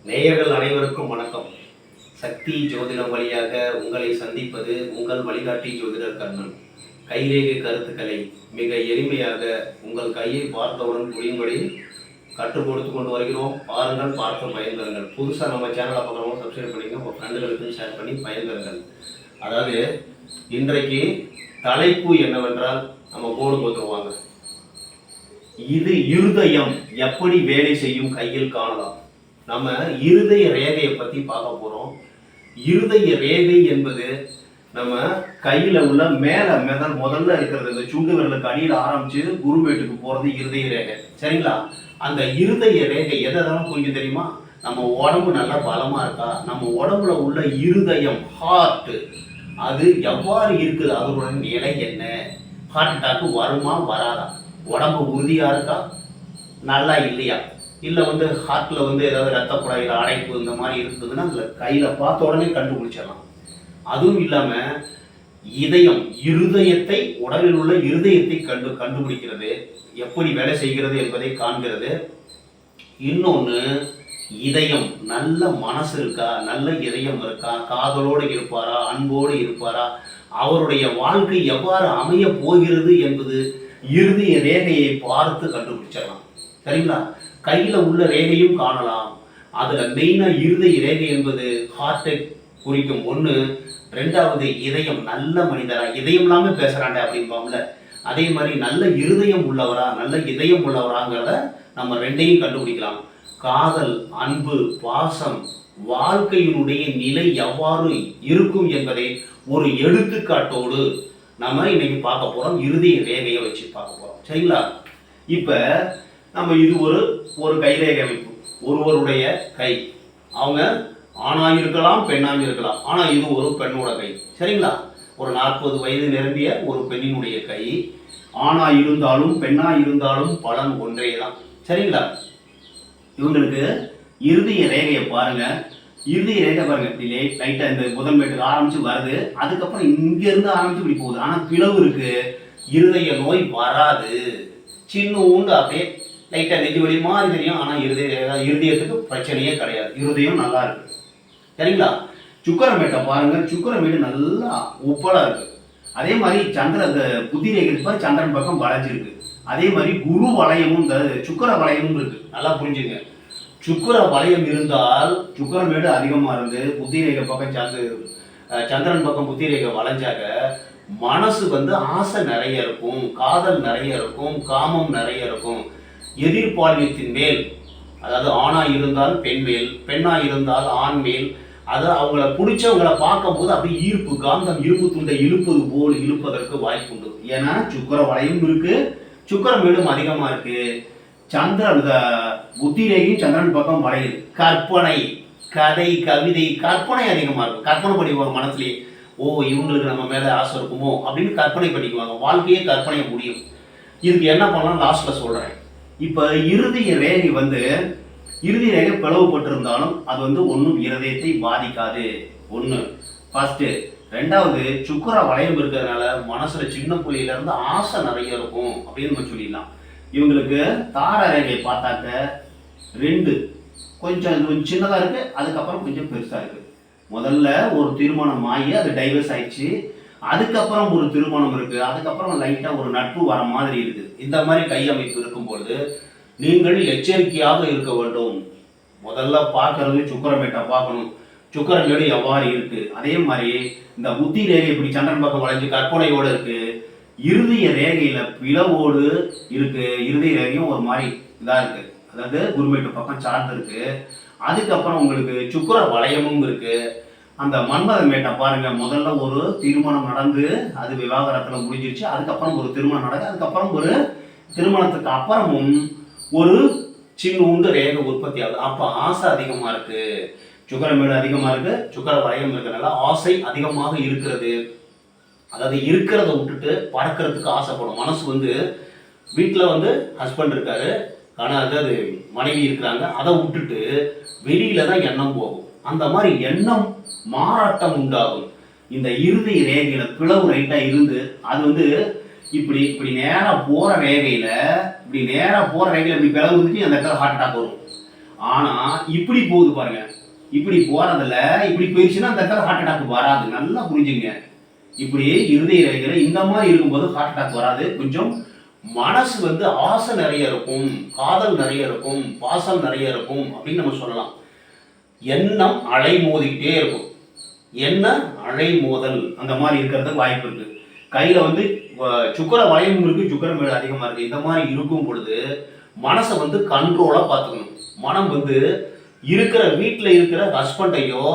நேயர்கள் அனைவருக்கும் வணக்கம். சக்தி ஜோதிடம் வழியாக உங்களை சந்திப்பது உங்கள் வழிகாட்டி ஜோதிடர் கண்ணன். கைரேகை கருத்துக்களை மிக எளிமையாக உங்கள் கையை பார்த்தவுடன் புரியும்படி கற்றுக் கொடுத்து கொண்டு வருகிறோம். பாருங்கள், பார்த்து பயன்பெறுங்கள். புதுசாக நம்ம சேனலை பார்க்குறவங்க சப்ஸ்கிரைப் பண்ணிங்க, உங்கள் ஃப்ரெண்டுகளுக்கும் ஷேர் பண்ணி பயன்பெறுங்கள். அதாவது இன்றைக்கு தலைப்பு என்னவென்றால், நம்ம போர்டு போட்டுருவாங்க, இது இருதயம் எப்படி வேலை செய்யும் கையில் காணலாம். நம்ம இருதய ரேகையை பற்றி பார்க்க போகிறோம். இருதய ரேகை என்பது நம்ம கையில் உள்ள மேலே முதல்ல இருக்கிறது, இந்த சுண்டு விரலுக்கு அடியில் ஆரம்பித்து குருவேட்டுக்கு போகிறது இருதய ரேகை. சரிங்களா? அந்த இருதய ரேகை எதெல்லாம் புரிஞ்சு தெரியுமா? நம்ம உடம்பு நல்லா பலமாக இருக்கா, நம்ம உடம்புல உள்ள இருதயம் ஹார்ட் அது எவ்வாறு இருக்குது, அதோட நிலை என்ன, ஹார்ட் அட்டாக்கு வருமா வராதா, உடம்பு உறுதியாக இருக்கா நல்லா இல்லையா, இல்லை ஹார்ட்டில் ஏதாவது ரத்த குழாயில் அடைப்பு இந்த மாதிரி இருக்குதுன்னா அதில் கையில் பார்த்த உடனே கண்டுபிடிச்சிடலாம். அதுவும் இல்லாமல் இதயம், இருதயத்தை, உடலில் உள்ள இருதயத்தை கண்டுபிடிக்கிறது, எப்படி வேலை செய்கிறது என்பதை காண்கிறது. இன்னொன்று, இதயம் நல்ல மனசு இருக்கா, நல்ல இதயம் இருக்கா, காதலோடு இருப்பாரா, அன்போடு இருப்பாரா, அவருடைய வாழ்க்கை எவ்வாறு அமைய போகிறது என்பது இருதய ரேகையை பார்த்து கண்டுபிடிச்சிடலாம். சரிங்களா? கையில் உள்ள ரேகையும் காணலாம். அதில் மெயினாக இருதய ரேகை என்பது ஹார்ட்டை குறிக்கும் ஒன்று. ரெண்டாவது, இதயம் நல்ல மனிதரா, இதயம் இல்லாமல் பேசுகிறாண்ட அப்படிம்பாம்ல, அதே மாதிரி நல்ல இருதயம் உள்ளவரா, நல்ல இதயம் உள்ளவராங்கிறத நம்ம ரெண்டையும் கண்டுபிடிக்கலாம். காதல், அன்பு, பாசம், வாழ்க்கையினுடைய நிலை எவ்வாறு இருக்கும் என்பதை ஒரு எடுத்துக்காட்டோடு நம்ம இன்னைக்கு பார்க்க போகிறோம். இருதய ரேகையை வச்சு பார்க்க போகிறோம். சரிங்களா? இப்போ நம்ம இது ஒரு கைரேகை அமைப்பு. ஒருவருடைய கை, அவங்க ஆணாக இருக்கலாம், பெண்ணாக இருக்கலாம். ஆனால் இது ஒரு பெண்ணோட கை. சரிங்களா? ஒரு 40 வயது நிரம்பிய ஒரு பெண்ணினுடைய கை. ஆணாக இருந்தாலும் பெண்ணாக இருந்தாலும் பலன் ஒன்றே தான். சரிங்களா? இவங்களுக்கு இருதய ரேகையை பாருங்க. இருதய ரேகை பாருங்க, இப்படி லைட்டாக இந்த முதன்மேட்டுக்கு ஆரம்பிச்சு வருது, அதுக்கப்புறம் இங்கேருந்து ஆரம்பிச்சு இப்படி போகுது. ஆனால் பிளவு இருக்கு, இருதய நோய் வராது. சின்ன ஊண்டு அப்படியே லைட்டாக நெஞ்சு வலி மாதிரி தெரியும், ஆனால் இருதயத்துக்கு பிரச்சனையே கிடையாது, இருதயம் நல்லா இருக்கு. சரிங்களா? சுக்கரமேட்டை பாருங்க, சுக்கரமேடு நல்லா உப்பலாக இருக்கு. அதே மாதிரி இந்த புத்தி ரேகை பாரு, சந்திரன் பக்கம் வளைஞ்சிருக்கு. அதே மாதிரி குரு வளையமும் இந்த சுக்கர வளையமும் இருக்கு. நல்லா புரிஞ்சுங்க. சுக்கர வளையம் இருந்தால் சுக்கரமேடு அதிகமாக இருந்து புத்தி ரேகை பக்கம் சந்திரன் பக்கம் புத்தி ரேகை வளைஞ்சாக மனசு ஆசை நிறைய இருக்கும், காதல் நிறைய இருக்கும், காமம் நிறைய இருக்கும். எதிர்பாலினத்தின் மேல், அதாவது ஆணா இருந்தால் பெண் மேல், பெண்ணா இருந்தால் ஆண் மேல், அதை அவங்கள பிடிச்சவங்களை பார்க்கும்போது அப்படியே ஈர்ப்பு, காந்தம் இரும்பு துண்டை இழுப்பது போல் இழுப்பதற்கு வாய்ப்பு உண்டு. ஏன்னா சுக்கர வளையம் இருக்கு, சுக்கரமேடும் அதிகமா இருக்கு. சந்திரன் புத்தி ரேகையும் சந்திரன் பக்கம் வளையுது. கற்பனை, கதை, கவிதை, கற்பனை அதிகமா இருக்கும். கற்பனை பண்ணிக்குவாங்க மனசுலயே, ஓ இவங்களுக்கு நம்ம மேல ஆசை இருக்குமோ அப்படின்னு கற்பனை பண்ணிக்குவாங்க. வாழ்க்கையே கற்பனை முடியும். இதுக்கு என்ன பண்ணலாம் லாஸ்ட்ல சொல்றேன். இப்ப இருதய ரேகை இருதய ரேகை பிளவுபட்டிருந்தாலும் அது ஒன்றும் இருதயத்தை பாதிக்காது. ஒன்று ஃபர்ஸ்ட். ரெண்டாவது, சுக்கர வளையம் இருக்கிறதுனால மனசுல சின்ன புள்ளியில இருந்து ஆசை நிறைய இருக்கும் அப்படின்னு நம்ம சொல்லிடலாம். இவங்களுக்கு தார ரேகை பார்த்தாக்க 2 கொஞ்சம் சின்னதா இருக்கு, அதுக்கப்புறம் கொஞ்சம் பெருசா இருக்கு. முதல்ல ஒரு திருமணம் ஆகி அது டைவர்ஸ் ஆயிடுச்சு, அதுக்கப்புறம் ஒரு திருமணம் இருக்கு, அதுக்கப்புறம் லைட்டா ஒரு நட்பு வர மாதிரி இருக்குது. இந்த மாதிரி கை அமைப்பு இருக்கும்பொழுது நீங்கள் எச்சரிக்கையாக இருக்க வேண்டும். முதல்ல பார்க்கறது சுக்கரமேட்டை பார்க்கணும், சுக்கரமேடு எவ்வாறு இருக்கு. அதே மாதிரி இந்த புத்தி ரேகை இப்படி சந்திரன் பக்கம் வளைஞ்சு கற்பனையோடு இருக்கு, இருதய ரேகையில பிளவோடு இருக்கு, இருதய ரேகையும் ஒரு மாதிரி இதா இருக்கு, அதாவது குருமேட்டு பக்கம் சார்ந்து இருக்கு. அதுக்கப்புறம் உங்களுக்கு சுக்கர வளையமும் இருக்கு. அந்த மன்மத மேட்டை பாருங்க, முதல்ல ஒரு திருமணம் நடந்து அது விவாகரத்துல முடிஞ்சிருச்சு, அதுக்கப்புறம் ஒரு திருமணம் நடக்குது, அதுக்கப்புறம் ஒரு திருமணத்துக்கு அப்புறமும் ஒரு சின்ன உண்டு ரேகை உற்பத்தி ஆகுது. அப்ப ஆசை அதிகமா இருக்கு, சுக்கரமேடு அதிகமா இருக்கு, சுக்கர வளையம் இருக்கிறதுனால ஆசை அதிகமாக இருக்கிறது. அதாவது இருக்கிறத விட்டுட்டு பறக்கிறதுக்கு ஆசைப்படும் மனசு. வீட்டில் ஹஸ்பண்ட் இருக்காரு, ஆனால் அதாவது மனைவி இருக்கிறாங்க, அதை விட்டுட்டு வெளியில தான் எண்ணம் போகும். அந்த மாதிரி எண்ணம் மாறாட்டம் உண்டாகும். இந்த இருதய ரேகையில பிளவு ரைட்டா இருந்து அது இப்படி இப்படி நேரா போற ரேகையில இப்படி பிளவு வந்துட்டு அந்த இடத்துல ஹார்ட் அட்டாக் வரும். ஆனா இப்படி போகுது பாருங்க, இப்படி போறதுல இப்படி போயிடுச்சுன்னா அந்த இடத்துல ஹார்ட் அட்டாக் வராது. நல்லா புரிஞ்சுங்க. இப்படி இருதய ரேகையில இந்த மாதிரி இருக்கும்போது ஹார்ட் அட்டாக் வராது. கொஞ்சம் மனசு வந்து ஆசை நிறைய இருக்கும், காதல் நிறைய இருக்கும், பாசம் நிறைய இருக்கும் அப்படின்னு நம்ம சொல்லலாம். எண்ணம் அலை மோதிக்கிட்டே இருக்கும். என்ன அலை மோதல் அந்த மாதிரி இருக்கிறதுக்கு வாய்ப்பு இருக்கு. கையில வந்து சுக்கர வளையம் இருக்கு, சுக்கர மேடு அதிகமா இருக்கு. இந்த மாதிரி இருக்கும் பொழுது மனசை வந்து கண்ட்ரோலா பார்த்துக்கணும். மனம் வந்து இருக்கிற வீட்டில் இருக்கிற ஹஸ்பண்டையோ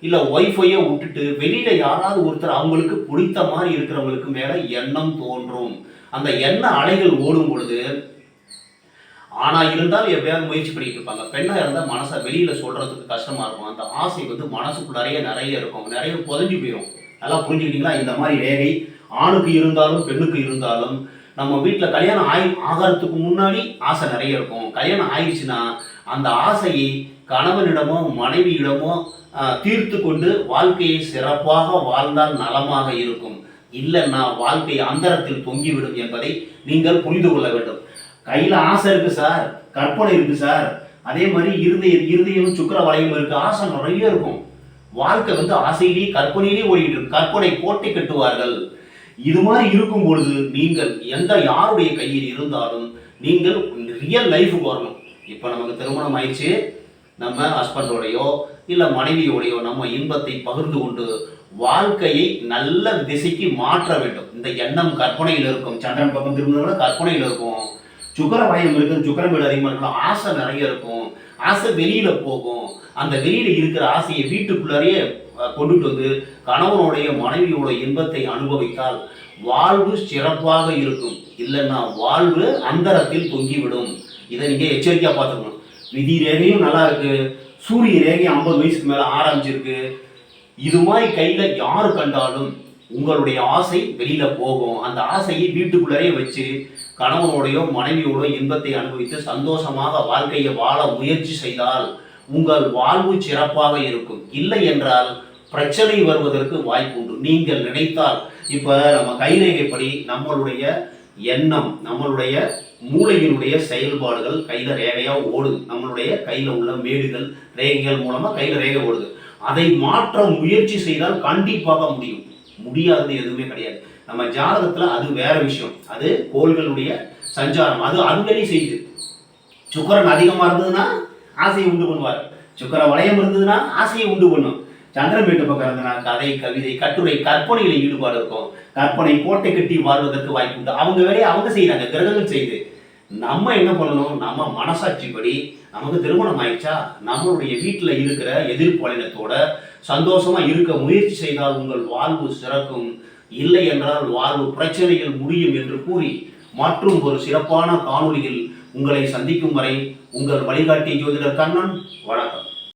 இல்லை ஒய்ஃபையோ விட்டுட்டு வெளியில யாராவது ஒருத்தர் அவங்களுக்கு பிடித்த மாதிரி இருக்கிறவங்களுக்கு மேல எண்ணம் தோன்றும். அந்த எண்ண அலைகள் ஓடும் பொழுது ஆனா இருந்தாலும் எப்படியாவது முயற்சி பண்ணிட்டு இருப்பாங்க. பெண்ணா இருந்தால் மனசை வெளியில சொல்றதுக்கு கஷ்டமா இருக்கும். அந்த ஆசை வந்து மனசுக்குள்ளாரையே நிறைய இருக்கும், நிறைய புதஞ்சு போயிடும். நல்லா புரிஞ்சுக்கிட்டீங்களா? இந்த மாதிரி ரேகை ஆணுக்கு இருந்தாலும் பெண்ணுக்கு இருந்தாலும் நம்ம வீட்டில் கல்யாணம் ஆகிறதுக்கு முன்னாடி ஆசை நிறைய இருக்கும். கல்யாணம் ஆயிடுச்சுன்னா அந்த ஆசையை கணவனிடமோ மனைவியிடமோ தீர்த்து கொண்டு வாழ்க்கையை சிறப்பாக வாழ்ந்தால் நலமாக இருக்கும். இல்லைன்னா வாழ்க்கை அந்தரத்தில் தொங்கிவிடும் என்பதை நீங்கள் புரிந்து கொள்ள வேண்டும். கையில் ஆசை இருக்கு சார், கற்பனை இருக்கு சார், அதே மாதிரி இருதயம் சுக்கர வளையம் இருக்கு, ஆசை நிறைய இருக்கும். வாழ்க்கை வந்து ஆசையிலேயே கற்பனையிலேயே ஓடிக்கிட்டு இருக்கு. கற்பனை கோட்டை கட்டுவார்கள். இது மாதிரி இருக்கும் பொழுது நீங்கள் யாருடைய கையில் இருந்தாலும் நீங்கள் ரியல் லைஃபுக்கு வரணும். இப்போ நமக்கு திருமணம் ஆயிடுச்சு, நம்ம ஹஸ்பண்டோடையோ இல்லை மனைவியோடையோ நம்ம இன்பத்தை பகிர்ந்து கொண்டு வாழ்க்கையை நல்ல திசைக்கு மாற்ற வேண்டும். இந்த எண்ணம் கற்பனையில் இருக்கும். சந்திரன் பக்கம் திரும்பினோட கற்பனையில் இருக்கும். சுக்கர வளையம் இருக்குது, சுக்கர வீடு அதிகமாக இருக்கணும், ஆசை நிறைய இருக்கும். ஆசை வெளியில போகும். அந்த வெளியில இருக்கிற ஆசையை வீட்டுக்குள்ளாரையே கொண்டுட்டு வந்து கணவனுடைய மனைவியோட இன்பத்தை அனுபவித்தால் வாழ்வு சிறப்பாக இருக்கும். இல்லைன்னா வாழ்வு அந்தரத்தில் தொங்கிவிடும். இதை நீங்க எச்சரிக்கையா பார்த்துக்கணும். விதி ரேகையும் நல்லா இருக்கு, சூரிய ரேகை 50 வயசுக்கு மேல ஆரம்பிச்சிருக்கு. இது மாதிரி கையில யாரு கண்டாலும் உங்களுடைய ஆசை வெளியில போகும். அந்த ஆசையை வீட்டுக்குள்ளரே வச்சு கணவனோடையோ மனைவியோட இன்பத்தை அனுபவித்து சந்தோஷமாக வாழ்க்கையை வாழ முயற்சி செய்தால் உங்கள் வாழ்வு சிறப்பாக இருக்கும். இல்லை என்றால் பிரச்சனை வருவதற்கு வாய்ப்பு உண்டு. நீங்கள் நினைத்தால் இப்ப நம்ம கைரேகைப்படி நம்மளுடைய எண்ணம், நம்மளுடைய மூளையினுடைய செயல்பாடுகள் கையில ரேகையா ஓடுது. நம்மளுடைய கையில உள்ள மேடுகள் ரேகைகள் மூலமா கையில ரேகை ஓடுது. அதை மாற்ற முயற்சி செய்தால் கண்டிப்பாக முடியும். முடியாதது எதுவுமே கிடையாது. நம்ம ஜாதகத்துல அது வேற விஷயம். அது கோள்களுடைய சஞ்சாரம், அது அதுவரை செய்யுது. சுக்கரன் அதிகமா இருந்ததுன்னா ஆசையை உண்டு பண்ணுவார். சுக்கர வளையம் இருந்ததுன்னா ஆசையை உண்டு பண்ணும். சந்திரன் வீட்டு பக்கம் இருந்ததுன்னா கதை, கவிதை, கட்டுரை, கற்பனையில ஈடுபாடு இருக்கும். கற்பனை கோட்டை கட்டி வாழ்வதற்கு வாய்ப்பு உண்டு. அவங்க வேலையை அவங்க செய்யறாங்க, கிரகங்கள் செய்யுது. நம்ம என்ன பண்ணணும்? நம்ம மனசாட்சிப்படி நமக்கு திருமணம் ஆயிடுச்சா, நம்மளுடைய வீட்டில் இருக்கிற எதிர்ப்பாளினத்தோட சந்தோஷமா இருக்க முயற்சி செய்தால் உங்கள் வாழ்வு சிறக்கும். இல்லை என்றால் வாழ்வு பிரச்சனைகள் முடியும் என்று கூறி மற்றும் ஒரு சிறப்பான காணொளியில் உங்களை சந்திக்கும் வரை உங்கள் வழிகாட்டி ஜோதிடர் கண்ணன். வணக்கம்.